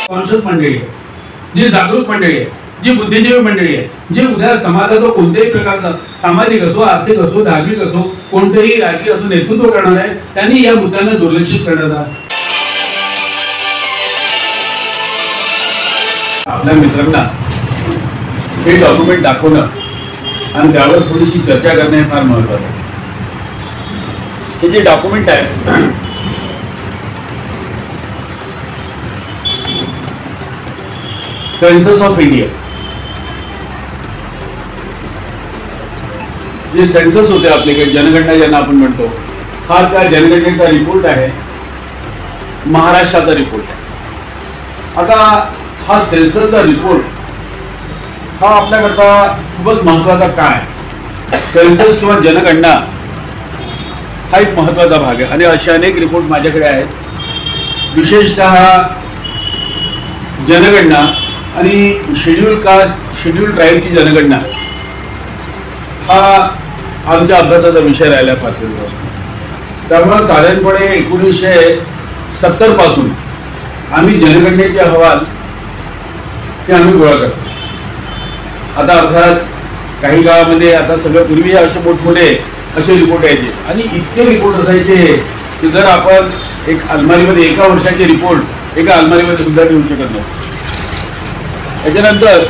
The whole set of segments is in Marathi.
कॉन्शियस मंडळी आहे, जी जागरूक मंडळी आहे, जी बुद्धिजीवी मंडळी आहे, जी उद्या समाजाचा कोणत्याही प्रकारचा सामाजिक असो, आर्थिक असो, धार्मिक असो, कोणतेही राजकीय असो नेतृत्व करणार आहे, त्यांनी या मुद्द्यांना दुर्लक्षित करण्याचा आपल्या मित्रांना हे डॉक्युमेंट दाखवणं आणि त्यावर थोडीशी चर्चा करणं हे फार महत्त्वाचं आहे. हे जे डॉक्युमेंट आहे सेन्सस ऑफ इंडिया, जे सेन्सस होते आपल्याकडे जनगणना ज्यांना आपण म्हणतो, हा त्या जनगणनेचा रिपोर्ट आहे, महाराष्ट्राचा रिपोर्ट आहे. आता हा सेन्ससचा रिपोर्ट हा आपल्याकरता खूपच महत्वाचा काय, सेन्सस किंवा जनगणना हा एक महत्वाचा भाग आहे आणि असे अनेक रिपोर्ट माझ्याकडे आहेत. विशेषतः जनगणना आणि शेड्यूल कास्ट शेड्यूल ट्राईबची जनगणना हा आमच्या अभ्यासाचा विषय राहिला पाहिजे. त्यामुळे साधारणपणे 1970 पासून आम्ही जनगणनेचे अहवाल ते आम्ही गोळा करतो. आता अर्थात काही गावामध्ये आता सगळं पूर्वी असे मोठमोठे असे रिपोर्ट यायचे आणि इतके रिपोर्ट असायचे की जर आपण एक अलमारीमध्ये एका वर्षाचे रिपोर्ट एका अलमारीमध्ये सुद्धा ठेवू शकत नव्हतो. त्याच्यानंतर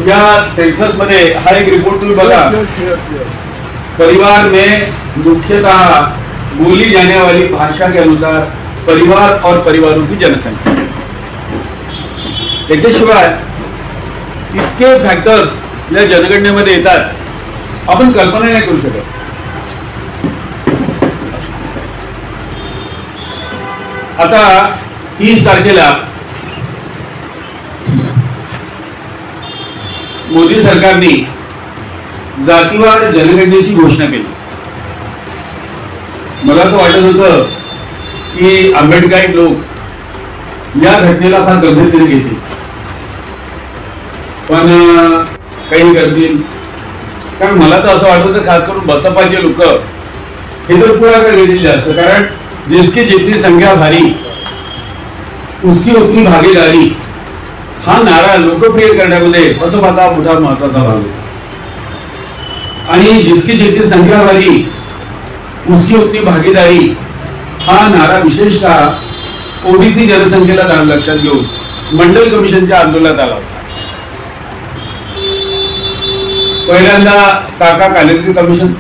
या सेन्सस मध्ये हा एक रिपोर्ट तुम्ही बघा, परिवार में मुख्यतः बोली जाने वाली भाषा के अनुसार परिवार और परिवारों की जनसंख्या. त्याच्याशिवाय इतके फॅक्टर्स या जनगणनेमध्ये येतात, आपण कल्पना नाही करू शकत. आता 30 तारखेला मोदी सरकारने जातीवार जनगणनेची घोषणा केली. मला असं वाटत होतं की आंबेडकरी लोक या घटनेला फार गंभीरतेने घेतील, पण काही करतील. कारण मला तर असं वाटत होतं खास करून बसपाचे लोक हे तर पुढाकार घेतील जास्त, कारण जिसकी जितनी संख्या भारी उसकी उतनी भागीदारी हा नारा लोकप्रिय करण्यामध्ये बसपाचा मोठा महत्वाचा भाग आहे. आणि जिसकी जितनी संख्या भारी उसकी उतनी भागीदारी हा नारा विशेषतः ओबीसी जनसंख्येला लक्षात घेऊन मंडल कमिशनच्या आंदोलनात आला होता. पहिल्यांदा काका कालेक्टर कमिशन,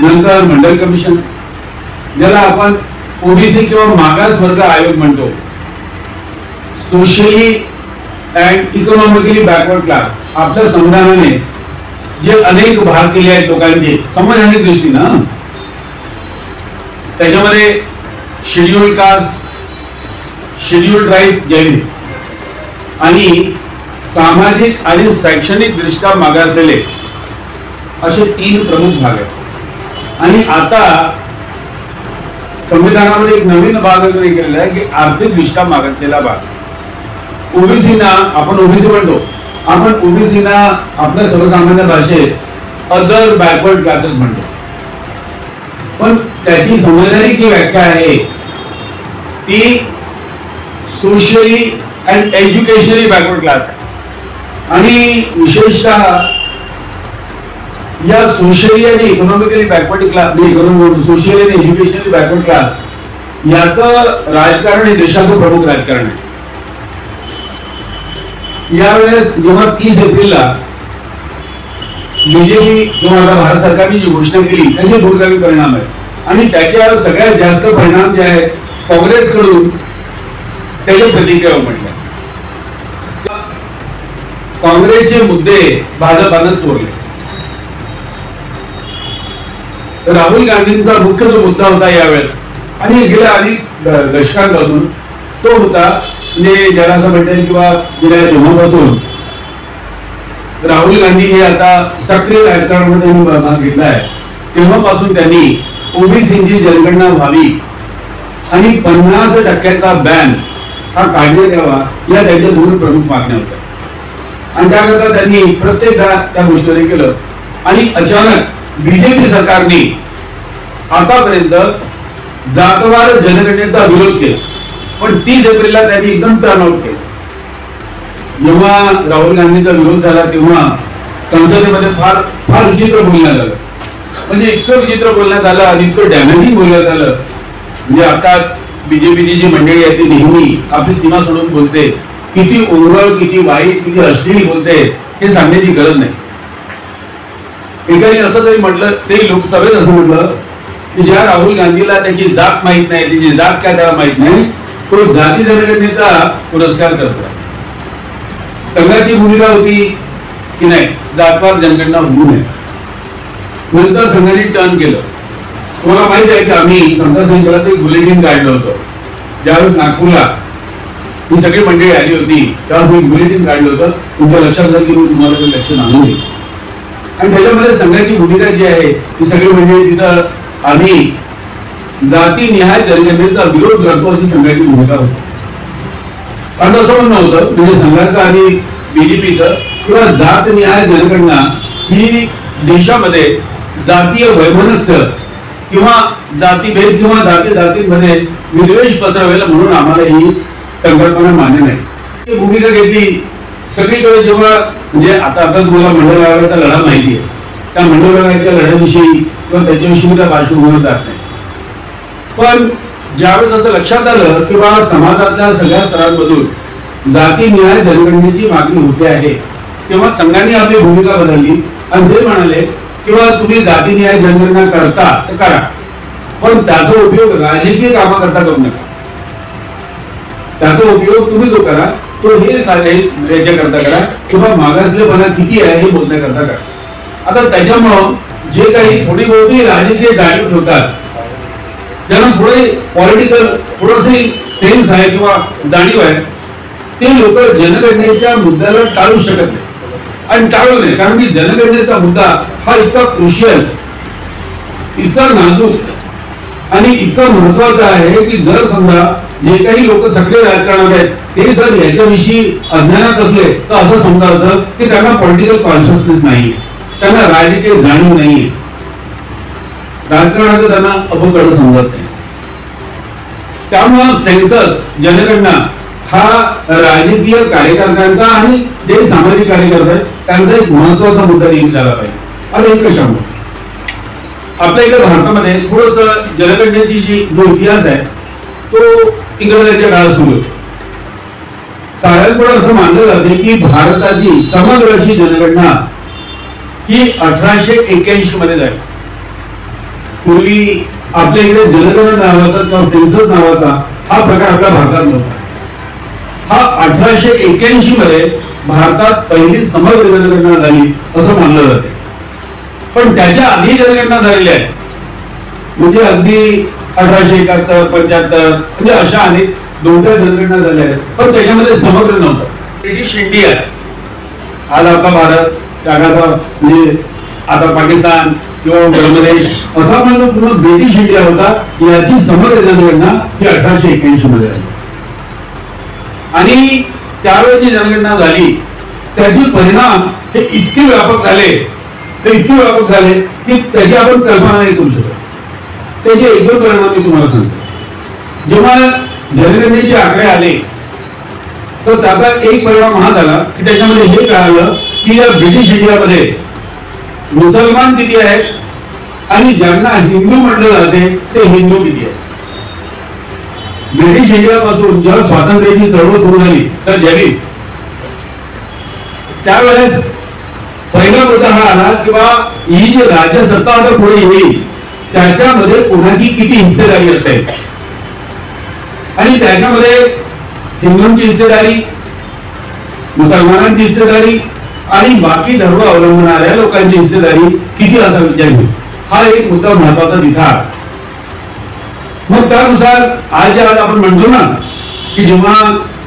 नंतर मंडल कमिशन, ज्याला आपण ओबीसी किंवा मागास वर्ग आयोग म्हणतो. Socially and economically backward class, आपल्या संविधानाने जे अनेक भाग केले आहेत लोकांचे संवैधानिक दृष्टीनं, त्याच्यामध्ये schedule caste, schedule tribe, Jain आणि सामाजिक आणि शैक्षणिक दृष्ट्या मागासलेले असे 3 प्रमुख भाग आहेत. आणि आता संविधानामध्ये एक नवीन भाग केलेला आहे की आर्थिक दृष्ट्या मागासलेला भाग. ओबीसीना आपण ओबीसी म्हणतो, आपण ओबीसीना आपल्या सर्वसामान्य भाषेत अदर बॅकवर्ड क्लासेस म्हणतो, पण त्याची संवैधानिक जी व्याख्या आहे ती socially and educationally backward class आहे. आणि विशेषतः या सोशली आणि इकॉनॉमिकली बॅकवर्ड क्लास, सोशली आणि एज्युकेशनली बॅकवर्ड क्लास याचं राजकारण हे देशाचं प्रमुख राजकारण आहे. यावेळेस जेव्हा 30 एप्रिलला बीजेपी किंवा आता भारत सरकारने जी घोषणा केली त्याचे दूरगामी परिणाम आहे आणि त्याच्यावर सगळ्यात जास्त परिणाम जे आहे काँग्रेसकडून त्याच्या प्रतिक्रिया म्हटल्या. काँग्रेसचे मुद्दे भाजपानं चोरले. राहुल गांधींचा मुख्य जो मुद्दा होता यावेळेस आणि गेल्या अनेक दशकांपासून तो होता, म्हणजे ज्याला असं म्हणता येईल किंवा गेल्या जेव्हापासून राहुल गांधी हे आता सक्रिय राजकारणामध्ये भाग घेतला आहे तेव्हापासून त्यांनी ओबीसीची जनगणना व्हावी आणि 50% बॅन हा काढण्यात यावा या त्यांच्या 2 प्रमुख मागण्या होत्या. आणि त्याकरता त्यांनी प्रत्येक त्या गोष्टीने केलं. आणि अचानक बीजेपी सरकारने आतापर्यंत जातवार जनगणनेचा विरोध केला, पण 30 एप्रिलला त्यांनी एकदम टर्नआउट केलं. जेव्हा राहुल गांधींचा विरोध झाला तेव्हा संसदेमध्ये फार फार विचित्र बोलण्यात आलं. म्हणजे इतकं विचित्र बोलण्यात आलं आणि इतकं डॅमेजिंग बोलण्यात आलं. म्हणजे आता बीजेपीची जी मंडळी आहे ती नेहमी आपली सीमा सोडून बोलते, किती उर्वळ, किती वाईट, किती अश्लील बोलते हे सांगण्याची गरज नाही. एकाने असं जरी म्हटलं, ते लोकसभेत असं म्हटलं की ज्या राहुल गांधीला त्याची जात माहित नाही, त्याची जात काय त्याला माहित नाही, तो जाती जनगणनेचा पुरस्कार करतो. संघाची भूमिका होती की नाही जातवार जनगणना होऊ नये. नंतर संघाने टर्न केलं. तुम्हाला माहित आहे की आम्ही समता संघात एक बुलेटिन काढलं होतं. ज्यावेळेस नागपूरला ही सगळी मंडळी आली होती त्यावेळेस मी बुलेटिन काढलं होतं. तुमच्या लक्षात झालं की मी तुम्हाला ते लक्ष आणून देईल. आणि त्याच्यामध्ये संघाची भूमिका जी आहे ती सगळी मंडळी तिथं आम्ही जातीनिहाय जनगणनेचा विरोध करतो अशी संघाची भूमिका होती. आणि असं म्हणणं होतं म्हणजे संघाचं आणि बीजेपीचं किंवा जातनिहाय जनगणना ही देशामध्ये जातीय वैमनस्य किंवा जातीभेद किंवा जातींमध्ये विद्वेष पसरवेल म्हणून आम्हाला ही संकल्पना मान्य नाही. भूमिका घेतली सगळीकडे. जेव्हा म्हणजे आता तुम्हाला मंडळ आयोगाचा लढा माहिती आहे, त्या मंडळ आयोगाच्या लढ्याविषयी किंवा त्याच्याविषयी मी त्या पार्श्वभूमीवर जात नाही. पण ज्यावेळेस असं लक्षात आलं किंवा समाजातल्या सगळ्या स्तरांमधून जातीनिहाय जनगणनेची मागणी होते आहे, तेव्हा संघाने आपली भूमिका बदलली आणि ते म्हणाले किंवा तुम्ही जातीनिहाय जनगणना करता तर करा, पण त्याचा उपयोग राजकीय कामाकरता करू नका. त्याचा उपयोग तुम्ही जो करा तो हे याच्याकरता करा किंवा मागासलेपणा किती आहे हे बोलण्याकरता करा. आता त्याच्यामुळं जे काही थोडी मोठी राजकीय जाणीव ठेवतात, ज्यांना थोडे पॉलिटिकल थोडंसं सेन्स आहे किंवा जाणीव आहे, ते लोक जनगणनेच्या मुद्द्याला टाळू शकत नाही. आणि टाळू नये, कारण की जनगणनेचा मुद्दा हा इतका क्रुशियल, इतका नाजूक आणि इतका महत्वाचा आहे की जर समजा जे काही लोक सक्रिय राजकारणात आहेत ते जर याच्याविषयी अज्ञानात असले तर असं समजायचं की त्यांना पॉलिटिकल कॉन्शियसनेस नाही, त्यांना राजकीय जाणीव नाही, राजकारणाचं त्यांना अपकड समजत नाही. त्यामुळे सेन्सस जनगणना हा राजकीय कार्यकर्त्यांचा आणि जे सामाजिक कार्यकर्ते आहेत त्यांचा एक महत्वाचा मुद्दा देखील झाला पाहिजे. आणि एक कशामुळे आपल्या इकडे भारतामध्ये थोडस जनगणनेची जो इतिहास आहे तो इंग्रजांच्या काळात सुरू. साधारणपणे असं मानलं जाते की भारताची समग्र अशी जनगणना ही 1881 मध्ये झाली. पूर्वी आपल्या इकडे जनगणना नावाचा किंवा सेन्सस नावाचा हा प्रकार आपल्या भारतात नव्हता. हा 1881 मध्ये भारतात पहिली समग्र जनगणना झाली असं मानलं जाते. पण त्याच्या आधी जनगणना झालेल्या आहे, म्हणजे अगदी 1871, 75 म्हणजे अशा अनेक 2-3 जनगणना झाल्या आहेत, पण त्याच्यामध्ये समग्र नव्हतं. ब्रिटिश इंडिया आज आपला भारत जगाचा म्हणजे आता पाकिस्तान किंवा बांगलादेश असा म्हणजे पूर्ण ब्रिटिश इंडिया होता. याची समग्र जनगणना ही 1881 मध्ये झाली. आणि त्यावेळी जी जनगणना झाली त्याचे परिणाम हे इतके व्यापक झाले की त्याची आपण कल्पना नाही करू शकत. त्याचे 1-2 परिणाम मी तुम्हाला सांगतो. जेव्हा जनगणनेचे आकडे आले तर त्याचा एक परिणाम हा झाला की त्याच्यामध्ये हे कळालं की या ब्रिटिश इंडियामध्ये मुसलमान किती आहेत आणि ज्यांना हिंदू म्हटलं जाते ते हिंदू किती आहेत. ब्रिटिश इंडियापासून जेव्हा स्वातंत्र्याची चळवळ सुरू झाली तर जरी त्यावेळेस पहिला मुद्दा हा आला किंवा ही जी राज्य सत्ता आता पुढे येईल त्याच्यामध्ये कोणाची किती हिस्सेदारी असेल. आणि त्याच्यामध्ये हिंदूंची हिस्सेदारी, मुसलमानांची हिस्सेदारी आणि बाकी धर्म अवलंबणाऱ्या लोकांची हिस्सेदारी किती असावी याची हा एक मुद्दा महत्वाचा दिला. मग त्यानुसार आज आपण म्हणतो ना की जेव्हा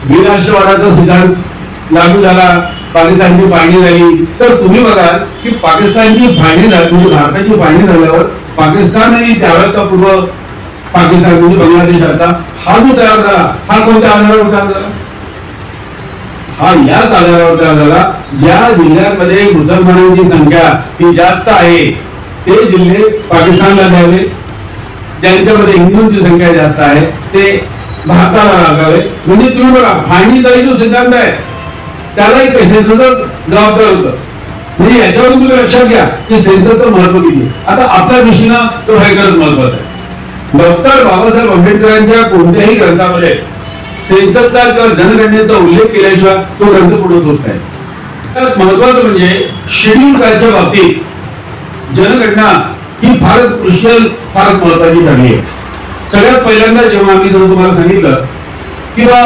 द्विराष्ट्रवादाचा सिद्धांत लागू झाला, पाकिस्तानची फाळणी झाली, तर तुम्ही बघाल की पाकिस्तानची फाळणी झाली म्हणजे भारताची फाळणी झाल्यावर पाकिस्तान आणि त्यावेळेचा पूर्व पाकिस्तान म्हणजे बांगलादेश आता हा जो तयार झाला हा कोणत्या आधारावर तयार झाला? हा याच आधारावर तयार झाला ज्या जिल्ह्यांमध्ये मुसलमानांची संख्या ही जास्त आहे ते जिल्हे पाकिस्तानला द्यावे ज्यांच्यामध्ये हिंदूंची संख्या जास्त आहे ते भारताला लागावे. म्हणजे तुम्ही बघा, फाळणीचाही जो सिद्धांत आहे त्यालाही सेन्सरच जबाबदार होतं. म्हणजे याच्यावर तुम्ही लक्षात घ्या की सेन्सरचं महत्व किती. आता आपल्या दृष्टीनं तो खरंच महत्वाचा आहे. डॉक्टर बाबासाहेब आंबेडकरांच्या कोणत्याही ग्रंथामध्ये सेन्सरचा किंवा जनगणनेचा उल्लेख केल्याशिवाय तो ग्रंथ पुढे होत नाही. तर महत्वाचं म्हणजे शेड्यूल कास्टच्या बाबतीत जनगणना ही फारच क्रुशियल, फारच महत्वाची झाली आहे. सगळ्यात पहिल्यांदा जेव्हा आम्ही तुम्हाला सांगितलं किंवा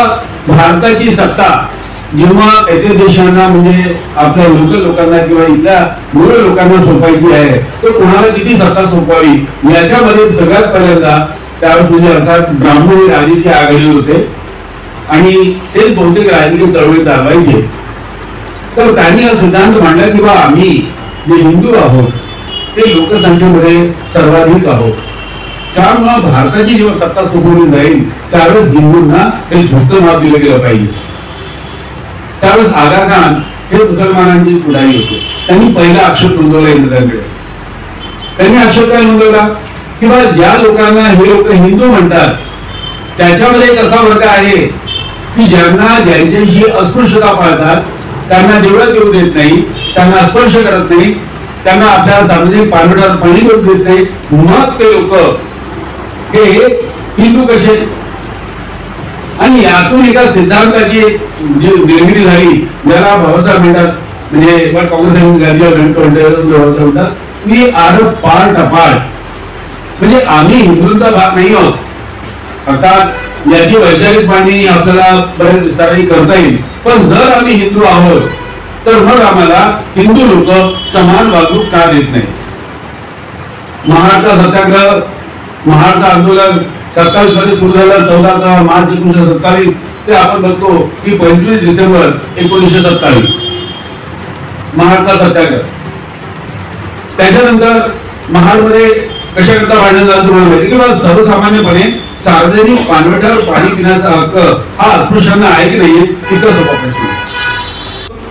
भारताची सत्ता जेव्हा इतर देशांना म्हणजे आपल्या लोकल लोकांना किंवा इथल्या मूळ लोकांना सोपायची आहे तर कोणाला किती सत्ता सोपवावी याच्यामध्ये सगळ्यात पहिल्यांदा त्यावेळेस म्हणजे अर्थात ब्राह्मण राजकीय आघाडीवर होते आणि तेच बहुतेक राजकीय चळवळी चालवायचे. तर त्यांनी हा सिद्धांत मांडला की बा आम्ही जे हिंदू आहोत ते लोकसंख्येमध्ये सर्वाधिक आहोत. त्यामुळे भारताची जेव्हा सत्ता सोपवली जाईल त्यावेळेस हिंदूंना हे झुकतं माप दिलं गेलं पाहिजे. त्यावेळेस आगा खान हे मुसलमानांचे पुढारी होते. त्यांनी पहिला आक्षेप नोंदवला इंग्रजांकडे. त्यांनी आक्षेप काय नोंदवला की बा ज्या लोकांना हे लोक हिंदू म्हणतात त्याच्यामध्ये एक असा वर्ग आहे की ज्यांना ज्यांच्याशी अस्पृश्यता पाळतात त्यांना जेवढं देऊ देत नाही, त्यांना स्पर्श करत नाही, त्यांना आपल्या सार्वजनिक पानगटात पाणी देऊ देत नाही, मग ते लोक हे हिंदू कसे. आणि यातून एका सिद्धांताची निर्मिती झाली ज्याला बाबासाहेब म्हणतात म्हणजे काँग्रेस म्हणतात की आर पार्ट अपार्ट. म्हणजे आम्ही हिंदूंचा भाग नाही आहोत. अर्थात याची वैचारिक मांडणी आपल्याला बरेच विस्ताराने करता येईल. पण जर आम्ही हिंदू आहोत तर मग आम्हाला हिंदू लोक समान वागणूक का देत नाही. महाराष्ट्र सत्याग्रह, महाराष्ट्र आंदोलन 27 मध्ये सुरू झालं. 14 मार्च 1927 ते आपण बघतो की 25 डिसेंबर 1927 महाराष्ट्र सत्याग्रह. त्याच्यानंतर महाडमध्ये कशाकरता भांडण झालं तुम्हाला माहिती की सर्वसामान्यपणे सार्वजनिक पाणवठ्यावर पाणी पिण्याचा हक्क हा अस्पृश्यांना आहे की नाही इतका सोपा प्रश्न.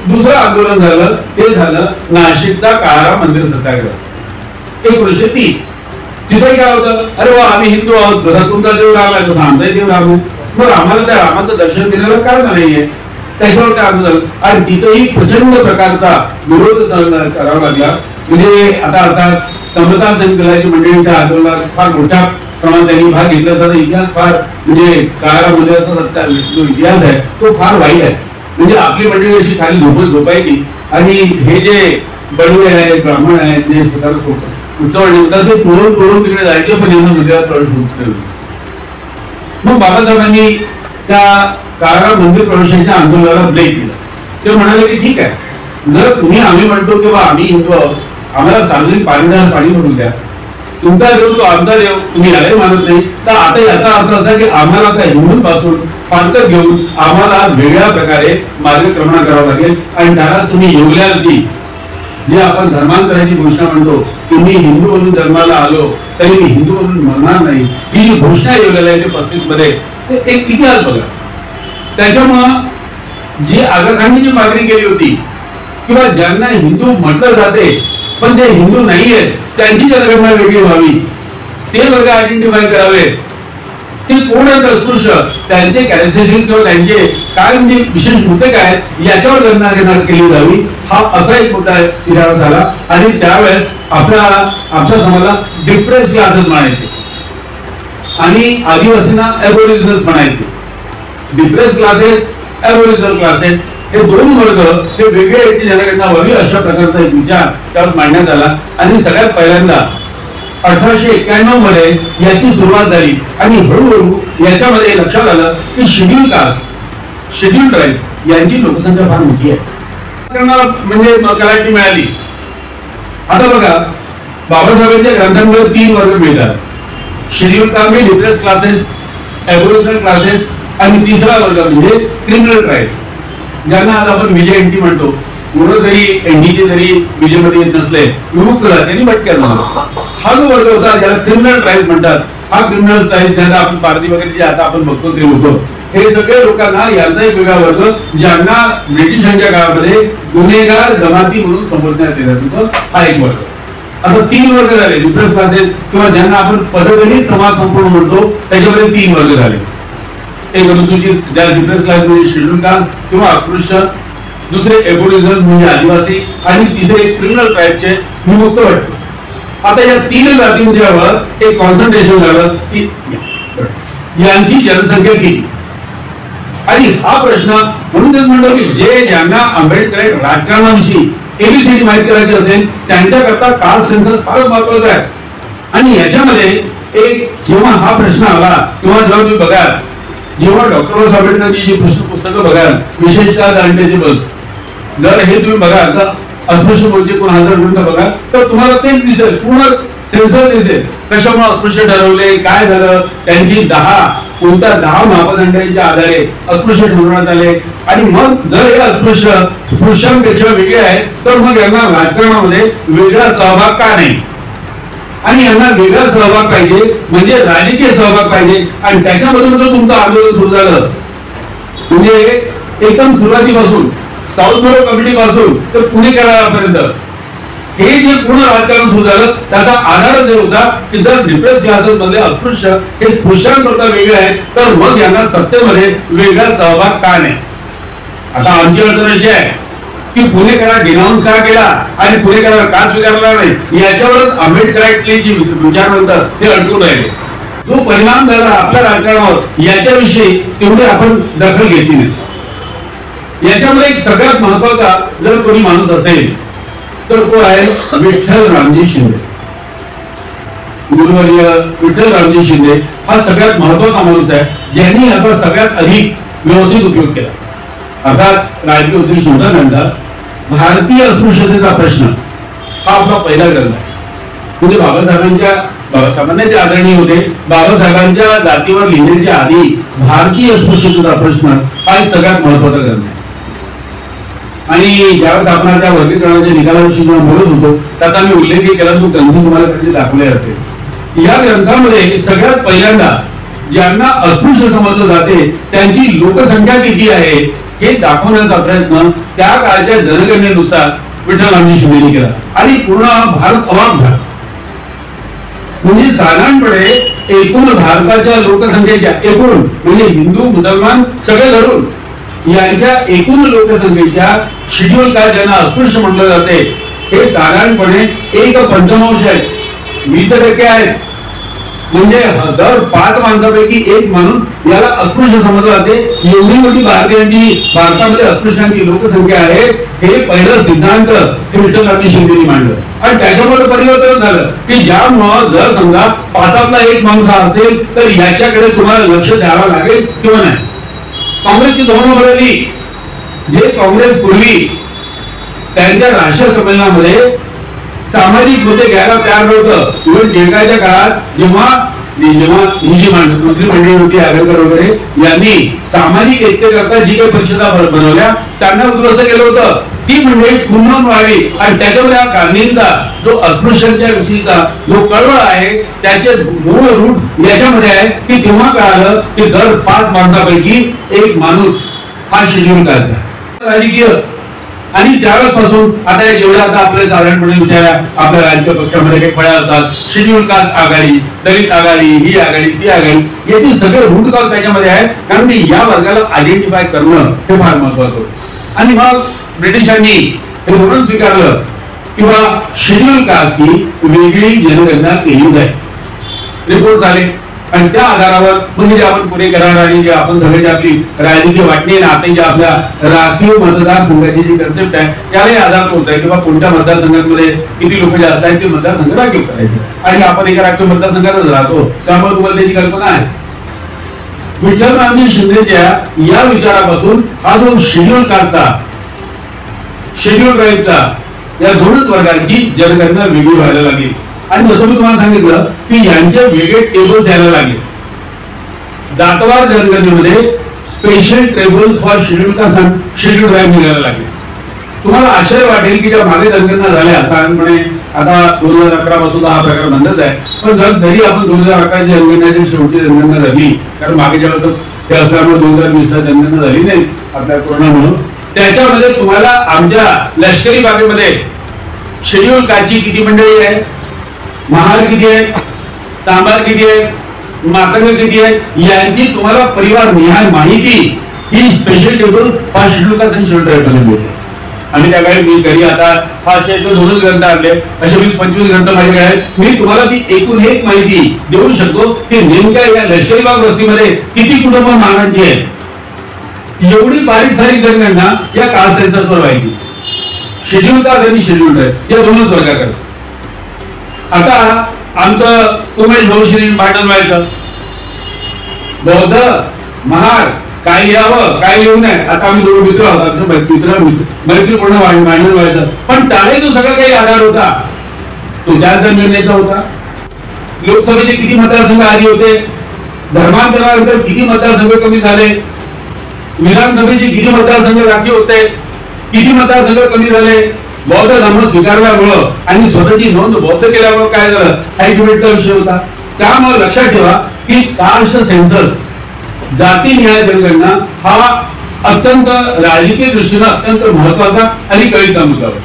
दुसरं आंदोलन झालं ते झालं नाशिकचा काळाराम मंदिर सत्याग्रह 1930. तिथे काय होतं, अरे वा आम्ही हिंदू आहोत, जसा तुमचा देव राम आहे तसा आमचाही देव राम आहे, मग आम्हाला त्या रामाचं दर्शन घेण्याला कारण नाहीये. त्याच्यावर काय आंदोलन आणि तिथेही प्रचंड प्रकारचा विरोध करावा लागला. म्हणजे आता अर्थात समता संकलाची मंडळींच्या आंदोलनात फार मोठ्या प्रमाणात त्यांनी भाग घेतला. तर इतिहास फार म्हणजे काळाराम मंदिराचा जो इतिहास आहे तो फार वाईट आहे. म्हणजे आपली मंडळी अशी खाली झोपायची आणि हे जे बडवे आहेत, ब्राह्मण आहेत, जे स्वतःला उत्सव ते तोडून तिकडे जायचे पण यांना मंदिरात प्रवेश होत. मग बाबासाहेबांनी त्या काळाराम मंदिर प्रवेशाच्या आंदोलनाला ब्रेक दिला. ते म्हणाले की ठीक आहे, जर तुम्ही आम्ही म्हणतो किंवा आम्ही हिंदू आहोत, आम्हाला सार्वजनिक पाणी भरून द्या, तुमचा देव तो आमचा देव तुम्ही यालाही मानत नाही, तर आता याचा अर्थ असा की आम्हाला त्या हिंदूंपासून फारकत घेऊन आम्हाला वेगळ्या प्रकारे मार्गक्रमण करावं लागेल. आणि त्याला तुम्ही योगल्यावरती जे आपण धर्मांतराची घोषणा म्हणतो की मी हिंदू म्हणून जन्माला आलो तरी मी हिंदू म्हणून मरणार नाही, ही जी घोषणा योगलेली आहे 35 मध्ये एक इतिहास बघा. त्याच्यामुळं जी आगा खाननी जी मागणी केली होती किंवा ज्यांना हिंदू म्हटलं जाते पण जे हिंदू नाही आहेत त्यांची जनगणना वेगळी व्हावी, ते वर्ग आयडेंटिफाय करावे, ते कोण आहेत अस्पृश्य, त्यांचे कॅरेक्टरिस्टिक्स किंवा त्यांचे काय म्हणजे विशेष मुद्दे काय याच्यावर गणना केली जावी, हा असा एक मुद्दा इतिहास झाला. आणि त्यावेळेस आपल्या समाजाला डिप्रेस क्लासेस म्हणायचे आणि आदिवासींना ॲबोरिजिनल्स म्हणायचे. डिप्रेस क्लासेस, ॲबोरिजिनल क्लासेस हे दोन वर्ग हे वेगळे याची जनगणना व्हावी अशा प्रकारचा एक विचार त्यावर मांडण्यात आला. आणि सगळ्यात पहिल्यांदा 1891 मध्ये याची सुरुवात झाली आणि हळूहळू याच्यामध्ये लक्षात आलं की शेड्यूल कास्ट, शेड्यूल ट्राईब यांची लोकसंख्या फार मोठी आहे, म्हणजे कलाटी मिळाली. आता बघा बाबासाहेबांच्या ग्रंथांमध्ये 3 वर्ग मिळतात, schedule caste, depress classes, aboriginal classes आणि तिसरा वर्ग म्हणजे क्रिमिनल ट्राईब, ज्यांना आज आपण विजय एनटी म्हणतो. मुलं जरी एनडीचे जरी विजयमध्ये येत नसले विमुक्त त्यांनी भटक्यात झाला. हा जो वर्ग होता ज्याला क्रिमिनल ट्राईब म्हणतात, हा क्रिमिनल ट्राईब ज्यांना आपण पारधी वगैरे जे आता आपण बघतो ते लोक, हे सगळे लोकांना यांचा एक वेगळा वर्ग ज्यांना ब्रिटिशांच्या काळामध्ये गुन्हेगार जमाती म्हणून संबोधण्यात येत होतं, हा एक वर्ग. आता 3 वर्ग झाले डिफरन्स क्लासेस किंवा ज्यांना आपण पदवी समाज संपूर्ण म्हणतो त्याच्यामध्ये 3 वर्ग झाले. एक अनुसूचित ज्या डिफरन्स क्लास म्हणजे शेड्यूल कास्ट किंवा अस्पृश्य, दुसरे एबोरिजिनल म्हणजे आदिवासी आणि तिसरे क्रिमिनल ट्राईबचे विमुक्त वाटतो. आता या 3 जातींच्यावर एक कॉन्सन्ट्रेशन झालं की यांची जनसंख्या किती आणि हा प्रश्न म्हणून तेच म्हणतो की जे ज्यांना आंबेडकर राजकारणाविषयी एबीसीडी माहिती करायची असेल त्यांच्याकरता कास्ट सेन्सस फारच महत्वाचा आहे. आणि याच्यामध्ये एक जेव्हा हा प्रश्न आला किंवा जेव्हा तुम्ही बघाल जेव्हा डॉक्टर आंबेडकरांची जी पुस्तकं बघाल विशेषतः दांडेचे जर हे तुम्ही बघाल तर अस्पृश्य म्हणजे 1000 मिनिटं बघा तर तुम्हाला तेच दिसेल पूर्ण सेन्सर दिसेल कशामुळे अस्पृश्य ठरवले काय झालं त्यांची 10 मापदंडांच्या आधारे अस्पृश्य ठरवण्यात आले. आणि मग जर हे अस्पृश्य पुरुषांपेक्षा वेगळे आहेत तर मग यांना राजकारणामध्ये वेगळा सहभाग का नाही आणि यांना वेगळा सहभाग पाहिजे म्हणजे राजकीय सहभाग पाहिजे. आणि त्याच्यामधून जर तुमचं आंदोलन सुरू झालं म्हणजे एकदम सुरुवातीपासून साऊथ बोरो कमिटी पासून तर पुणेकरांपर्यंत हे जे पूर्ण राजकारण सुरू झालं त्याचा आधार जे होता की जर डिफरन्स क्लासेस मध्ये अस्पृश्य हे पुरुषांकरता वेगळे आहेत तर मग यांना सत्तेमध्ये वेगळा सहभाग का नाही. आता आमची अडचण अशी आहे की पुणेकरांना डिनाऊन्स का केला आणि पुणेकरांना का स्वीकारला नाही याच्यावरच आंबेडकरांची जी विचार म्हणतात ते अडकून राहिले. जो परिणाम झाला आपल्या राजकारणावर याच्याविषयी तेवढे आपण दखल घेतली नाही. याच्यामध्ये एक सगळ्यात महत्वाचा जर कोणी माणूस असेल तर तो आहे विठ्ठल रामजी शिंदे. गुरुवर्य विठ्ठल रामजी शिंदे हा सगळ्यात महत्वाचा माणूस आहे ज्यांनी याचा सगळ्यात अधिक व्यवस्थित उपयोग केला. अर्थात राजकीय उद्देश नव्हता त्यांचा. भारतीय अस्पृश्यतेचा प्रश्न हा आपला पहिला ग्रंथ आहे. म्हणजे बाबासाहेबांना जे आदरणीय होते बाबासाहेबांच्या जातीवर लिहिण्याच्या आधी भारतीय अस्पृश्यतेचा प्रश्न हा एक सगळ्यात महत्वाचा ग्रंथ आहे. आणि ज्यावेळेस आपण त्या वर्गीकरणाच्या निकालाविषयी जेव्हा बोलत होतो त्याचा मी उल्लेख केला तो ग्रंथ तुम्हाला कधी दाखवले जाते. या ग्रंथामध्ये सगळ्यात पहिल्यांदा ज्यांना अस्पृश्य समजलं जाते त्यांची लोकसंख्या किती आहे हे दाखवण्याचा प्रयत्न त्या काळच्या जनगणनेनुसार विठ्ठल रामजी शिंदेनी केला आणि पूर्ण भारत अवाक झाला. म्हणजे साधारणपणे एकूण भारताच्या लोकसंख्येच्या एकूण म्हणजे हिंदू मुसलमान सगळे धरून यांच्या एकूण लोकसंख्येच्या शेड्यूल कास्ट ज्यांना अस्पृश्य म्हटलं जाते हे साधारणपणे 1/5 आहे. 20% आहेत. म्हणजे दर 5 माणसापैकी 1 म्हणून याला अस्पृश्य समजलं जाते. एवढी मोठी भारतामध्ये अस्पृश्यांची लोकसंख्या आहे हे पहिलं सिद्धांत विठ्ठल रामजी शिंदेनी मांडलं. आणि त्याच्यामध्ये परिवर्तन झालं की ज्यामुळं जर समजा 5तला 1 माणूस असेल तर याच्याकडे तुम्हाला लक्ष द्यावं लागेल किंवा नाही. काँग्रेसची धोरणं बदलली. जे काँग्रेस पूर्वी त्यांच्या राष्ट्रीय संमेलनामध्ये सामाजिक मुद्दे घ्यायला तयार नव्हतं. इव्हन टिळकाच्या काळात जेव्हा ही जी मुस्लिम मंडळी होती आगरकर वगैरे यांनी सामाजिक एकतेकरता जी काही परिषदा बनवल्या त्यांना उद्ध्वस्त केलं होतं. ती मंडळी पुन्हा व्हावी आणि त्याच्यामध्ये गांधींचा जो अस्पृश्यांच्या विषयीचा जो कळवळ आहे त्याचे मूळ रूट याच्यामध्ये आहे की तेव्हा कळालं की दर 5 माणसापैकी 1 माणूस हा शेड्यूल काढला. राजकीय आणि त्यावेळेपासून आता जेवढ्या आता आपल्याला साधारणपणे विचारा आपल्या राजकीय पक्षामध्ये काही फळ्या असतात शेड्यूल कास्ट आघाडी दलित आघाडी ही आघाडी ती आघाडी याची सगळे रूट कॉल त्याच्यामध्ये आहेत कारण की या वर्गाला आयडेंटिफाय करणं हे फार महत्वाचं होतं. आणि मग ब्रिटिशांनी हे धोरण स्वीकारलं किंवा शेड्यूल कास्टची वेगळी जनगणना केली जाईल. रिपोर्ट झाले आणि त्या आधारावर म्हणजे जे आपण पुढे करणार आणि जे आपण सगळ्याची आपली राजकीय वाटणी नाते जे आपल्या राखीव मतदारसंघाची जी कन्सेप्ट आहे त्यालाही आधार होत आहे किंवा कोणत्या मतदारसंघामध्ये किती लोक जास्त आहेत ते मतदारसंघ राखीव करायचे आणि आपण एका राखीव मतदारसंघातच राहतो त्यामुळे तुम्हाला त्याची कल्पना आहे. विठ्ठल रामजी शिंदेच्या या विचारापासून हा जो शेड्यूल कास्टचा शेड्यूल ट्राईबचा या 2च वर्गांची जनगणना वेगळी व्हायला लागली. आणि जसं मी तुम्हाला सांगितलं की यांचे वेगळे टेबल्स यायला लागले. जातवार जनगणनेमध्ये special tables for schedule caste आणि शेड्यूल ट्राईब निघायला लागले. तुम्हाला आश्चर्य वाटेल की ज्या मागे जनगणना झाल्या साधारणपणे आता 2011 पासून हा प्रकार बंदच आहे पण जरी आपण 2011 ची जनगणनेची शेवटची जनगणना झाली कारण मागेच्या वेळेस ते असल्यामुळे 2020 ला जनगणना झाली नाही आपल्या कोरोना म्हणून त्याच्यामध्ये तुम्हाला आमच्या लष्करी बागेमध्ये शेड्यूल कास्टची किती मंडळी आहे, महार किती आहे, सांबार किती आहे, मातंग किती आहे, यांची तुम्हाला परिवार निहाय माहिती ही स्पेशल टेबल हा शेड्यूल कास्ट आणि शेड्यूल ट्राईब मध्ये मिळते. आणि त्यावेळी मी घरी आता हा शेड्यूल दोनच ग्रंथ आणले, असे 20-25 ग्रंथ माझ्याकडे आहेत. मी तुम्हाला ती एकूण एक माहिती देऊ शकतो की नेमक्या या लष्करी भाग वस्तीमध्ये किती कुटुंब मानांची आहेत. एवढी बारीक सारीक जनगणना या कास्ट सेन्ससवर व्हायची. शेड्यूल कास्ट आणि शेड्यूल ट्राईब या दोनच वर्गाकडे. आता आमचं उमेश भाऊश्री भांडण व्हायचं, बौद्ध महार काय लिहावं काय लिहू नये. आता आम्ही दोघं मित्र आहोत, मैत्रीपूर्ण भांडण व्हायचं. पण त्यालाही तो सगळं काही आधार होता, तो ज्याचा निर्णयाचा होता. लोकसभेचे किती मतदारसंघ आधी होते, धर्मांतरानंतर किती मतदारसंघ कमी झाले, विधानसभेचे किती मतदारसंघ राखीव होते, किती मतदारसंघ कमी झाले, बौद्ध धर्म स्वीकारल्यामुळं आणि स्वतःची नोंद बौद्ध केल्यामुळं काय झालं, हा एक डिबेटचा विषय होता. त्यामुळे लक्षात ठेवा की कास्ट सेन्सस जातीनिहाय जनगणना हा अत्यंत राजकीय दृष्टीने अत्यंत महत्वाचा आणि कळीचा मुद्दा होता.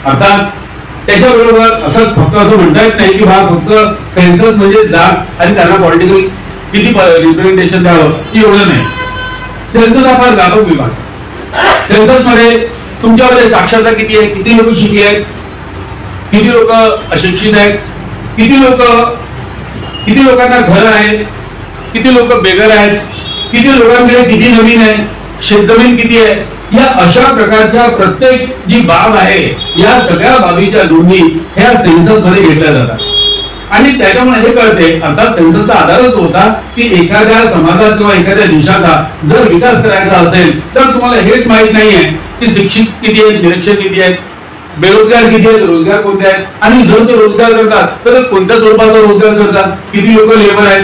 अर्थात त्याच्याबरोबर असं फक्त असं म्हणता येत नाही की हा फक्त सेन्सस म्हणजे जात आणि त्यांना पॉलिटिकल किती रिप्रेझेंटेशन द्यावं एवढं नाही. सेन्सस हा फार व्यापक विभाग. सेन्सस मध्ये तुमच्याकडे साक्षरता किती आहे, किती लोक शिकले आहेत, किती लोक अशिक्षित आहेत, किती लोकांना घर आहेत, किती लोक बेघर आहेत, किती लोकांकडे किती जमीन आहे, शेतजमीन किती आहे, या अशा प्रकारच्या प्रत्येक जी बाब आहे या सगळ्या बाबीच्या नोंदी ह्या सेन्सस मध्ये घेतल्या जातात. आणि त्याच्यामुळे हे कळते, अर्थात सेन्ससचा आधारच होता की एखाद्या समाजात किंवा एखाद्या देशाचा जर विकास करायचा असेल तर तुम्हाला हेच माहित नाहीये की शिक्षित किती आहेत, निरक्षर किती आहेत, बेरोजगार किती आहेत, रोजगार कोणते आहेत, आणि जर ते रोजगार करतात तर कोणत्या स्वरूपाचा रोजगार करतात, किती लोक लेबर आहेत,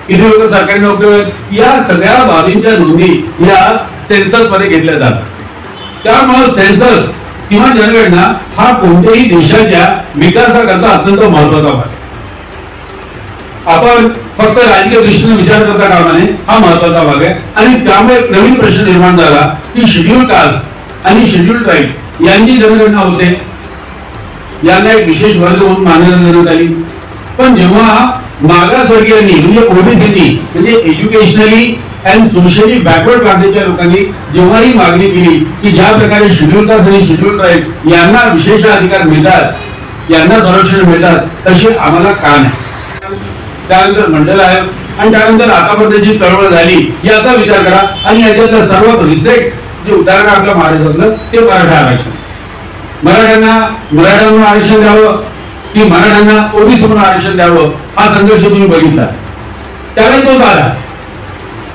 किती लोक सरकारी नोकरी आहेत, या सगळ्या बाबींच्या नोंदी या सेन्सस मध्ये घेतल्या जातात. त्यामुळे सेन्सस किंवा जनगणना हा कोणत्याही देशाच्या विकासाकरता अत्यंत महत्वाचा भाग आहे. आपण फक्त राजकीय दृष्टीने विचार करता कामा नये, हा महत्वाचा भाग आहे. आणि त्यामुळे एक नवीन प्रश्न निर्माण झाला की शेड्यूल कास्ट आणि शेड्यूल ट्राईब यांची जनगणना होते, यांना एक विशेष वर्ग म्हणून मान्यता देण्यात आली. पण जेव्हा मागासवर्गीयांनी म्हणजे ओबीसीनी म्हणजे एज्युकेशनली अँड सोशली बॅकवर्ड क्लासेसच्या लोकांनी जेव्हा ही मागणी केली की ज्या प्रकारे शेड्यूल कास्ट आणि शेड्यूल ट्राईब यांना विशेष अधिकार मिळतात, यांना संरक्षण मिळतात, तसे आम्हाला का नाही. त्यानंतर मंडल आयोग आणि त्यानंतर आतापर्यंत जी चळवळ झाली याचा विचार करा. आणि याच्यातलं सर्वात रिसेंट जे उदाहरण आपल्या महाराष्ट्रातलं ते मराठा आरक्षण. मराठ्यांना आरक्षण द्यावं की मराठ्यांना ओबीसी म्हणून आरक्षण द्यावं हा संघर्ष तुम्ही बघितला, त्यावेळी तो झाला.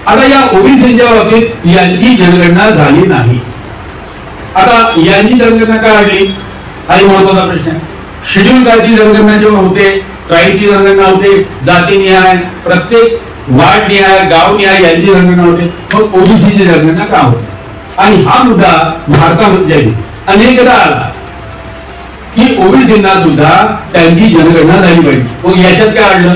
आता या ओबीसीच्या बाबतीत यांची जनगणना झाली नाही. आता यांची जनगणना काय आली हा महत्वाचा प्रश्न आहे. शेड्यूल कास्टची जनगणना जेव्हा होते, ट्राईबची जनगणना होते, जातीनिहाय प्रत्येक वार्ड निहाय गाव निहाय यांची जनगणना होते, मग ओबीसीची जनगणना का होते. आणि हा मुद्दा भारतामध्ये अनेकदा आला की ओबीसींना सुद्धा त्यांची जनगणना झाली पाहिजे. मग याच्यात काय आढळलं,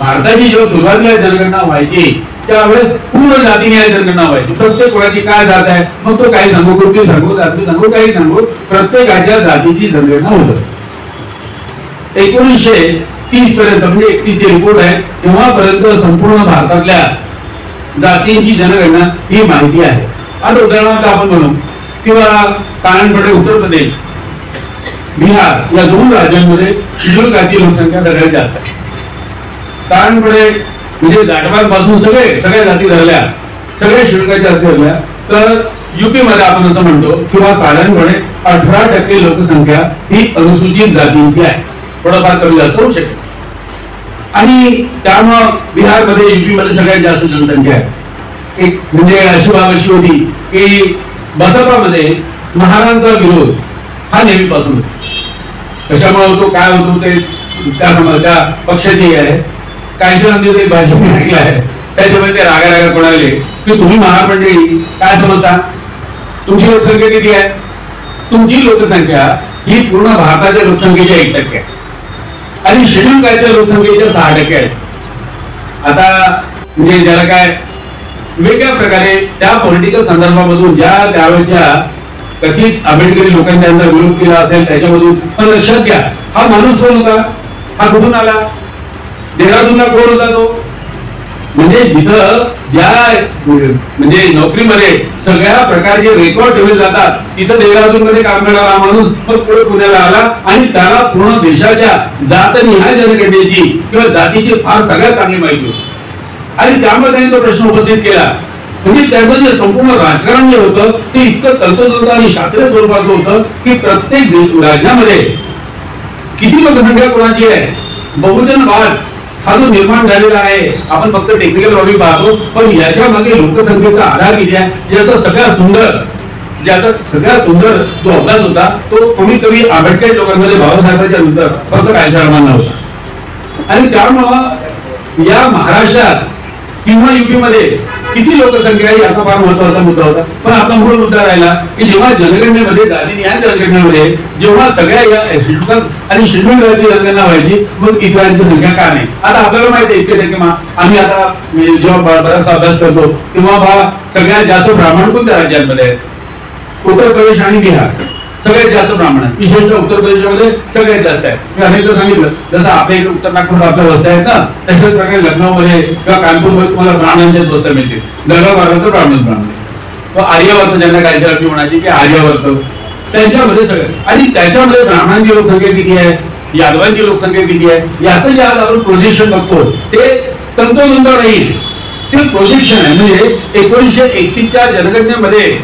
भारताची जेव्हा सुरुवातीला जनगणना व्हायची त्यावेळेस पूर्ण जातीनिहाय जनगणना व्हायची. प्रत्येक कोणाची काय जात आहे, मग तो काही सांगू, कुठली सांगू, जाती सांगू, काही सांगू, प्रत्येकाच्या जातीची जनगणना होत. 1930 पर्यंत म्हणजे 31 रिपोर्ट आहे तेव्हापर्यंत संपूर्ण भारतातल्या जातींची जनगणना ही माहिती आहे. आता उदाहरणार्थ आपण म्हणू किंवा कानांकडे उत्तर प्रदेश, बिहार या दोन राज्यांमध्ये शेड्यूल कास्टची लोकसंख्या सगळ्यात जास्त आहे. कानांकडे म्हणजे जाटवांपासून सगळ्या जाती धरल्या, सगळ्या शेड्यूल कास्टच्या जाती धरल्या तर युपी मध्ये आपण असं म्हणतो किंवा साधारणपणे 18% लोकसंख्या ही अनुसूचित जातींची आहे. थोडंफार कमी जास्त होऊ शकेल. आणि त्यामुळं बिहारमध्ये युपी मध्ये सगळ्यात जास्त जनसंख्या आहे. एक म्हणजे अशी बाब अशी होती की बसपामध्ये महारांचा विरोध हा नेहमीपासून होता. कशामुळे होतो, काय होतो ते त्या पक्षाची आहे. काहींच्या ते भाजप ऐकलं आहे, त्याच्यामुळे ते रागा कोणाले की तुम्ही महामंडळी काय समजता, तुमची लोकसंख्या किती आहे. तुमची लोकसंख्या ही पूर्ण भारताच्या लोकसंख्येच्या 1% आहे आणि शेड्यूल कास्टच्या लोकसंख्येच्या 6% आहे. आता म्हणजे ज्याला काय वेगळ्या प्रकारे त्या पॉलिटिकल संदर्भामधून ज्या त्यावेळेच्या कथित आंबेडकरी लोकांच्या अंदर विरोध केला असेल त्याच्यामधून, पण लक्षात घ्या हा माणूस कोण होता, हा कुठून आला, देहरादूनला कोण होता तो, म्हणजे जिथं ज्या म्हणजे नोकरीमध्ये सगळ्या प्रकारचे रेकॉर्ड ठेवले जातात तिथं देहरादून मध्ये काम करणारा माणूस मग पुढे पुण्याला आला आणि त्याला पूर्ण देशाच्या जातनिहाय जनगणनेची किंवा जातीची फार सगळ्यात चांगली माहिती होती आणि त्यामुळे त्यांनी तो प्रश्न उपस्थित केला. म्हणजे त्याचं जे संपूर्ण राजकारण जे होतं ते इतकं तंतोतंत आणि शास्त्रीय स्वरूपाचं होतं की प्रत्येक राज्यामध्ये किती लोकसंख्या कोणाची आहे, बहुजनवाद हा जो निर्माण झालेला आहे, आपण फक्त टेक्निकल बाबी पाहतो पण याच्या मागे लोकसंख्येचा आधार किती आहे, ज्याचा सगळ्यात सुंदर जो अभ्यास होता तो कमीत कमी आंबेडकर लोकांमध्ये बाबासाहेबांच्या नंतर फक्त कायशाळमांना होता. आणि त्यामुळं या महाराष्ट्रात किंवा युपी मध्ये किती लोकसंख्या आहे याचा फार महत्वाचा मुद्दा होता. पण आपला मूळ मुद्दा राहिला की जेव्हा जनगणनेमध्ये जातीनिहाय जनगणनेमध्ये जेव्हा सगळ्या या आणि शेड्यूल जाती जनगणना व्हायची मग इतरांची संख्या का नाही. आता आपल्याला माहिती आहे 100% आम्ही आता जेव्हा बराचसा अभ्यास करतो तेव्हा सगळ्यात जास्त ब्राह्मण कोणत्या राज्यांमध्ये आहेत, उत्तर प्रदेश आणि बिहार सगळ्यात जास्त ब्राह्मण आहेत, विशेषतः उत्तर प्रदेशमध्ये सगळ्यात जास्त आहे. मी अनेकदा सांगितलं जसं आपल्या इकडे उत्तर नागपूर आपल्या वस्त्या आहेत ना तशाच प्रकारे लखनौमध्ये किंवा कानपूरमध्ये तुम्हाला ब्राह्मणांच्याच वस्त्या मिळतील. दर्गाबारांचं ब्राह्मण आर्यावर्त ज्यांना काय म्हणायची की आर्यावर्त त्यांच्यामध्ये सगळं आणि त्याच्यामध्ये ब्राह्मणांची लोकसंख्या किती आहे, यादवांची लोकसंख्या किती आहे याचं जे आज आपण प्रोजेक्शन बघतो ते तंतोतंत नाही, ते प्रोजेक्शन आहे. म्हणजे 1931च्या जनगणनेमध्ये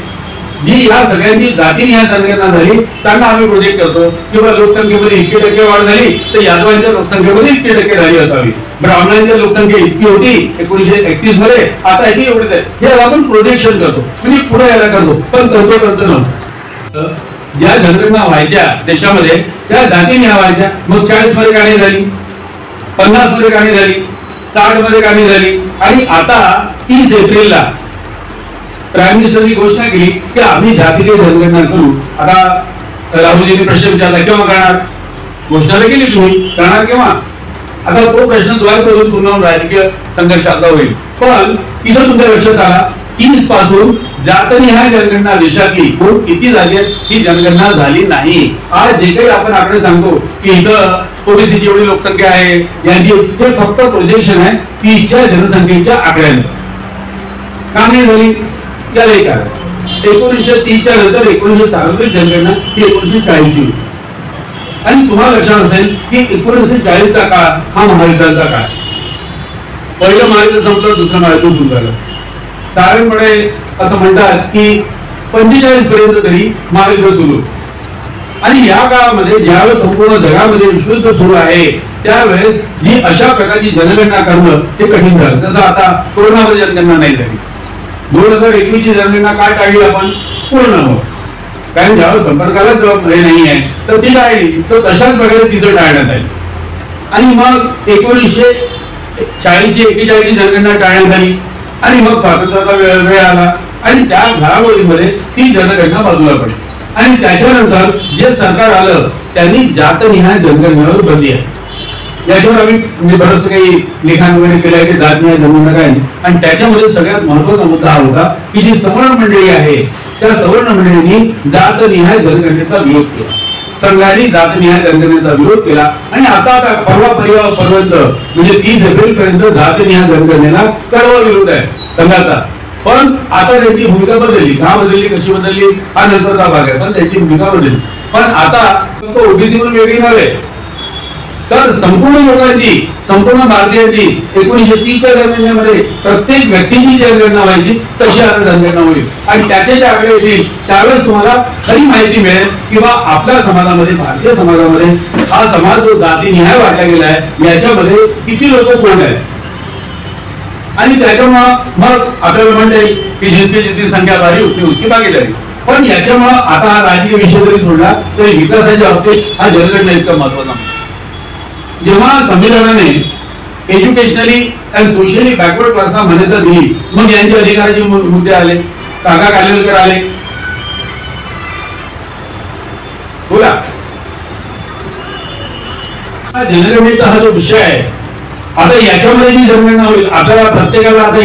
जी या सगळ्यांची जातीनिहाय जनगणना झाली त्यांना आम्ही प्रोजेक्ट करतो किंवा लोकसंख्येमध्ये 1% वाढ झाली तर यादवांच्या लोकसंख्येमध्ये 1% झाली असावी, ब्राह्मणांच्या लोकसंख्या इतकी होती 1931 मध्ये आता इतकी एवढीच आहे. हे आपण प्रोजेक्शन करतो म्हणजे पुढे यायला करतो पण तंतोतंत नव्हतं. ज्या जनगणना व्हायच्या देशामध्ये त्या जातीनिहाय व्हायच्या. मग 40 मध्ये का नाही झाली, 50 मध्ये का नाही झाली, 60 मध्ये का नाही झाली आणि आता 30 एप्रिलला प्राईम मिनिस्टरनी घोषणा केली की आम्ही जातीय जनगणना करू. आता राहुलजींनी प्रश्न विचारला केव्हा करणार, घोषणा केली तुम्ही करणार केव्हा, आता तो प्रश्न द्वार करून पूर्ण राजकीय संघर्ष आता होईल. पण इथं तुमच्या लक्षात आला 30 पासून जातनिहाय जनगणना देशातली कोण किती झाली ही जनगणना झाली नाही. आज जे काही आपण आकडे सांगतो की इथं ओबीसीची एवढी लोकसंख्या आहे यांची हे फक्त प्रोजेक्शन आहे 30च्या जनसंख्येच्या आकड्याने. का नाही झाली त्याला एक आहे 1930च्या नंतर 1940 जनगणना ही 1940 होती आणि तुम्हाला लक्षात असेल की 1940चा काळ हा महायुद्धाचा काळ. पहिलं महायुद्ध संपलं, दुसरं महायुद्ध सुरू झालं. साधारणपणे असं म्हणतात की 45 पर्यंत तरी महायुद्ध सुरू आणि या काळामध्ये ज्यावेळेस संपूर्ण जगामध्ये विश्वयुद्ध सुरू आहे त्यावेळेस जी अशा प्रकारची जनगणना करणं हे कठीण झालं. तसं आता कोरोनामध्ये जनगणना नाही झाली. 2021 ची जनगणना काय टाळली आपण, पूर्ण हो कारण ज्यावेळेस संपर्काला जबाबदारी नाही आहे तर ती टाळली तर तशाच प्रकारे तिथं टाळण्यात आली आणि मग 1940 ची 41 ची जनगणना टाळण्यात आली आणि मग स्वातंत्र्याचा वेळ आला आणि त्या घडामोडीमध्ये ती जनगणना बाजूला पडली आणि त्याच्यानंतर जे सरकार आलं त्यांनी जातनिहाय जनगणनेवर बंदी आहे. याच्यावर आम्ही बरंच काही लिखाण वगैरे केलं आहे की जातनिहाय जनगणना काय आणि त्याच्यामध्ये सगळ्यात महत्वाचा मुद्दा हा होता की जी सवर्ण मंडळी आहे त्या सवर्ण मंडळींनी जातनिहाय जनगणनेचा विरोध केला. संघाने जातनिहाय जनगणनेचा विरोध केला आणि आता पर्यंत म्हणजे 30 एप्रिल पर्यंत जातनिहाय जनगणनेला कडवा विरोध आहे संघाचा. पण आता त्यांची भूमिका बदलली. का बदलली, कशी बदलली हा नंतरचा भाग आहे पण त्यांची भूमिका बदलली. पण आता ओबीसी म्हणून वेगळी नव्हे तर संपूर्ण लोकांची संपूर्ण भारतीयांची 1930च्या जनगणनेमध्ये प्रत्येक व्यक्तीची जनगणना व्हायची तशी आता जनगणना होईल आणि त्याचे जे आकडे येतील त्यावेळेस तुम्हाला खरी माहिती मिळेल किंवा आपल्या समाजामध्ये भारतीय समाजामध्ये हा समाज जो जातीनिहाय वाटला गेला आहे याच्यामध्ये किती लोक कोण आहेत आणि त्याच्यामुळं मग आपल्याला म्हणता येईल की जितकी संख्या वाढली उतकी भागीदारी. पण याच्यामुळं आता हा राजकीय विषय जरी सोडला तरी विकासाच्या बाबतीत हा जनगणना इतका महत्वाचा. जेव्हा संविधानाने एज्युकेशनली अँड सोशली बॅकवर्ड क्लासला मान्यता दिली मग यांच्या अधिकाराचे मुद्दे आले. काका कालेलकर आले, बोला. जनगणनेचा हा जो विषय आहे आता याच्यामध्ये जी जनगणना होईल, आपल्याला प्रत्येकाला आता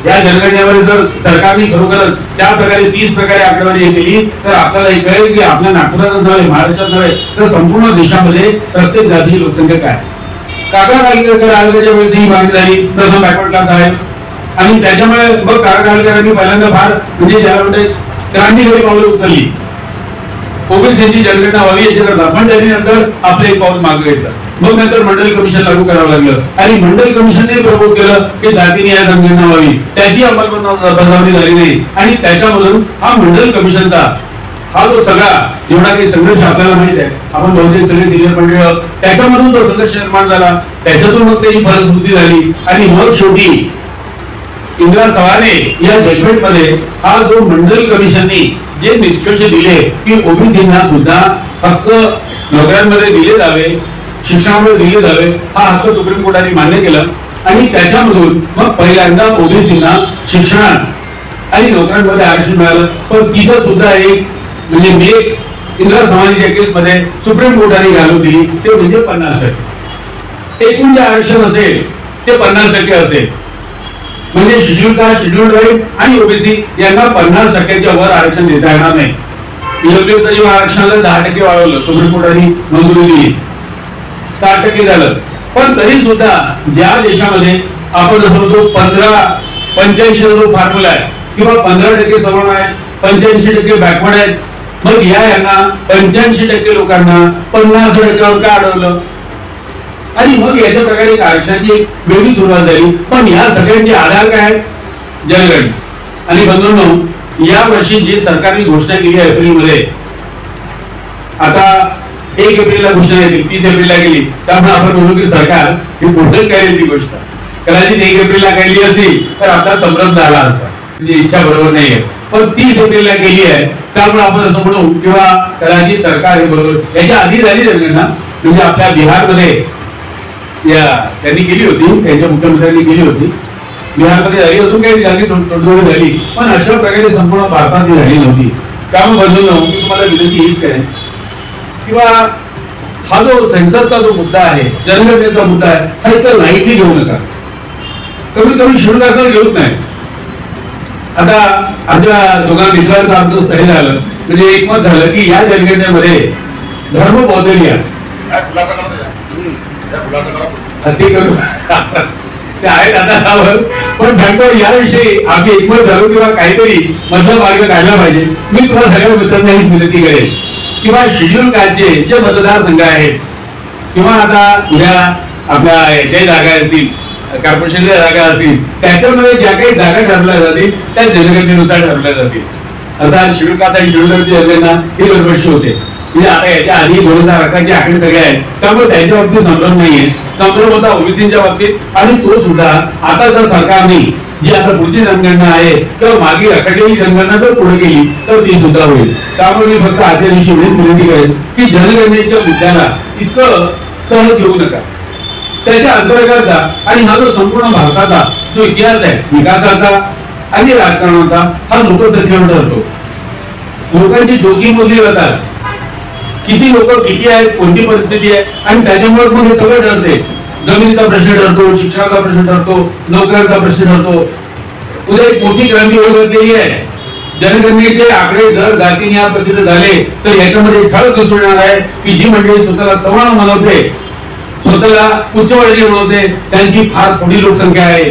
या जनगणनेवर जर सरकारने खरोखरच त्या प्रकारे 30 प्रकारे आकडेवारी केली तर आपल्याला हे कळेल की आपल्या नागपुरात नव्हे, महाराष्ट्रात नव्हे तर संपूर्ण देशामध्ये प्रत्येक जातीची लोकसंख्या काय. काका कालकर आयोगाच्या वेळेस ही मागणी झाली, प्रथम बॅकवर्ड क्लास आहे आणि त्याच्यामुळे मग काका कालकरांनी पहिल्यांदा फार म्हणजे ज्याला म्हणते क्रांतिकारी पावलं उचलली, ओबीसीची जनगणना व्हावी याच्याकरता. पण त्यांनी नंतर आपलं एक पाऊल मागे घेतलं. मग नंतर मंडल कमिशन लागू करावं लागलं आणि मंडल कमिशनने प्रपोज केलं की जातीने या जनगणना व्हावी. त्याची अंमलबजावणी झाली नाही आणि त्याच्यामधून हा मंडल कमिशनचा हा जो सगळा जेवढा काही संघर्ष आपल्याला माहित आहे, आपण बहुतेक सगळे सिनियर मंडळ त्याच्यामधून तो संघर्ष निर्माण झाला, त्याच्यातून मग त्याची फलश्रुती झाली आणि मग शेवटी इंदिरा सवाने या जजमेंट मध्ये हा जो मंडल कमिशनने जे निष्कर्ष दिले की ओबीसींना सुद्धा हक्क नोकऱ्यांमध्ये दिले जावे, शिक्षणामध्ये दिले जावे, हा हक्क सुप्रीम कोर्टाने मान्य केला आणि त्याच्यामधून मग पहिल्यांदा ओबीसींना शिक्षणात आणि नोकऱ्यांमध्ये आरक्षण मिळालं. पण तिथं सुद्धा एक म्हणजे मेक इंदिरा सवानीच्या केसमध्ये सुप्रीम कोर्टाने घालून दिली ते म्हणजे 50%. एकूण जे आरक्षण असेल ते 50% असेल. म्हणजे शेड्यूल कास्ट, शेड्यूल ट्राईब आणि ओबीसी यांना 50%च्या वर आरक्षण देता येणार नाही. ईडब्ल्यूचं जेव्हा आरक्षणाला 10% वाढवलं, सुप्रीम कोर्टाने मंजुरी दिली, 60% झालं. पण तरी सुद्धा ज्या देशामध्ये आपण जसं म्हणतो 85 जो फॉर्म्युला आहे किंवा 15% सवर्ण आहे, 85% बॅकवर्ड आहेत, मग यांना 85% लोकांना 50%वर का अडवलं आणि मग याच्या प्रकारे आरक्षणाची एक वेगळी सुरुवात झाली. पण या सगळ्यांचे आधार काय आहेत? जनगणना. आणि बंधूंनो, या वर्षी जी सरकारने घोषणा केली आहे एप्रिलमध्ये, आता 1 एप्रिलला घोषणा येतील, 30 एप्रिलला गेली, त्यामुळे आपण म्हणू की सरकार ही पुढे काय ती गोष्ट कदाचित 1 एप्रिलला केली असती तर आपला संभ्रम झाला असता, म्हणजे इच्छा बरोबर नाहीये. पण 30 एप्रिलला केली आहे त्यामुळे आपण असं म्हणू किंवा कदाचित सरकार हे बरोबर. याच्या आधी झाली जनगणना, म्हणजे आपल्या बिहारमध्ये त्यांनी केली होती, त्यांच्या मुख्यमंत्र्यांनी केली होती, बिहारमध्ये झाली, अजून काही झाली थोडी झाली, पण अशा प्रकारे संपूर्ण भारतात ती झाली नव्हती. त्यामुळे बदलून मी तुम्हाला विनंती हीच करेन किंवा हा जो सेन्सरचा जो मुद्दा आहे, जनगणनेचा मुद्दा आहे, हा इतका लाईटली घेऊ नका. कमीत कमी शेड्यूल कास्ट घेऊच नाही. आता आमच्या दोघां मित्रांचं आमचं सही झालं, म्हणजे एकमत झालं की या जनगणनेमध्ये धर्म बौद्धलिया ते आहेत आता त्यावर, पण सांगतो याविषयी आम्ही एकमत झालो किंवा काहीतरी मधला मार्ग काढला पाहिजे. मी तुम्हाला सगळ्या मित्रांना ही विनंती करेन किंवा शेड्यूल कास्टचे जे मतदारसंघ आहेत किंवा आता उद्या आपल्या याच्याही जागा असतील, कॉर्पोरेशनच्या जागा असतील, त्याच्यामध्ये ज्या काही जागा ठरवल्या जातील त्या जनगणनेनुसार ठरवल्या जातील. आता शेड्यूल कास्ट आणि शेड्यूल कास्टची जनगणना ही दरवर्षी होते. म्हणजे आता याच्या आधी 2011चे आकडे सगळे आहेत, त्यामुळे त्यांच्या बाबतीत संभ्रम नाहीये. संभ्रम होता ओबीसीच्या बाबतीत आणि तो सुद्धा आता जर सरकारने जी आता पुढची जनगणना आहे तर मागे रखडलेली जनगणना जर पुढे केली तर ती सुद्धा होईल. त्यामुळे मी फक्त आजच्या दिवशी एवढीच विनंती करेन की जनगणनेच्या मुद्द्याला इतकं सहज घेऊ नका. त्याच्या अंतर्गतचा आणि हा जो संपूर्ण भारताचा जो इतिहास आहे विकासाचा आणि राजकारणाचा हा लोकसंख्येवर ठरतो. लोकांची डोकी मोजली जातात, किती लोक किती आहेत, कोणती परिस्थिती आहे आणि त्याच्यामुळे मग हे सगळं ठरते. जमिनीचा प्रश्न ठरतो, शिक्षणाचा प्रश्न ठरतो, नोकऱ्यांचा प्रश्न ठरतो. उद्या एक मोठी क्रांती होत असलेली आहे. जनगणनेचे आकडे जर जातीने या पद्धतीने झाले तर याच्यामध्ये ठळक दिसून येणार आहे की जी मंडळी स्वतःला सवर्ण मनवते, स्वतःला उच्चवर्गीय बनवते, त्यांची फार थोडी लोकसंख्या आहे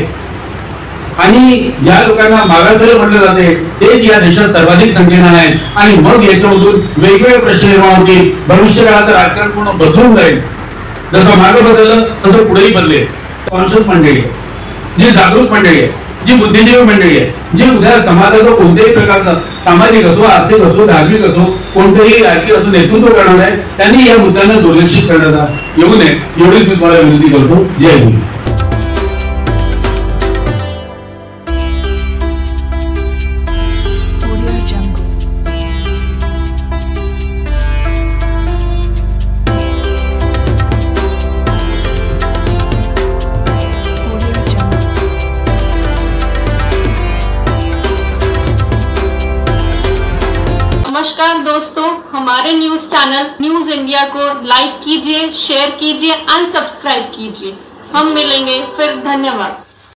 आणि ज्या लोकांना मागासवर्गीय म्हटलं जाते तेच या देशात सर्वाधिक संख्येने आहेत. आणि मग याच्यामधून वेगवेगळे प्रश्न निर्माण होतील. भविष्यकाळाचं राजकारण पूर्ण बदलून जाईल. जसं मागे बदललं तसं पुढेही बदलेल. कॉन्शियस मंडळी आहे, जी जागरूक मंडळी आहे, जी बुद्धिजीवी मंडळी आहे, जी उद्या समाजाचं कोणत्याही प्रकारचं सामाजिक असो, आर्थिक असो, धार्मिक असो, कोणतेही राजकीय असो नेतृत्व करणार आहे, त्यांनी या मुद्द्यांना दुर्लक्षित करण्याचा येऊ नये एवढीच मी तुम्हाला विनंती करतो. जय हिंद. नमस्कार दोस्तों, हमारे न्यूज चैनल न्यूज इंडिया को लाइक कीजिए, शेयर कीजिए, अनसब्सक्राइब कीजिए. हम मिलेंगे फिर। धन्यवाद।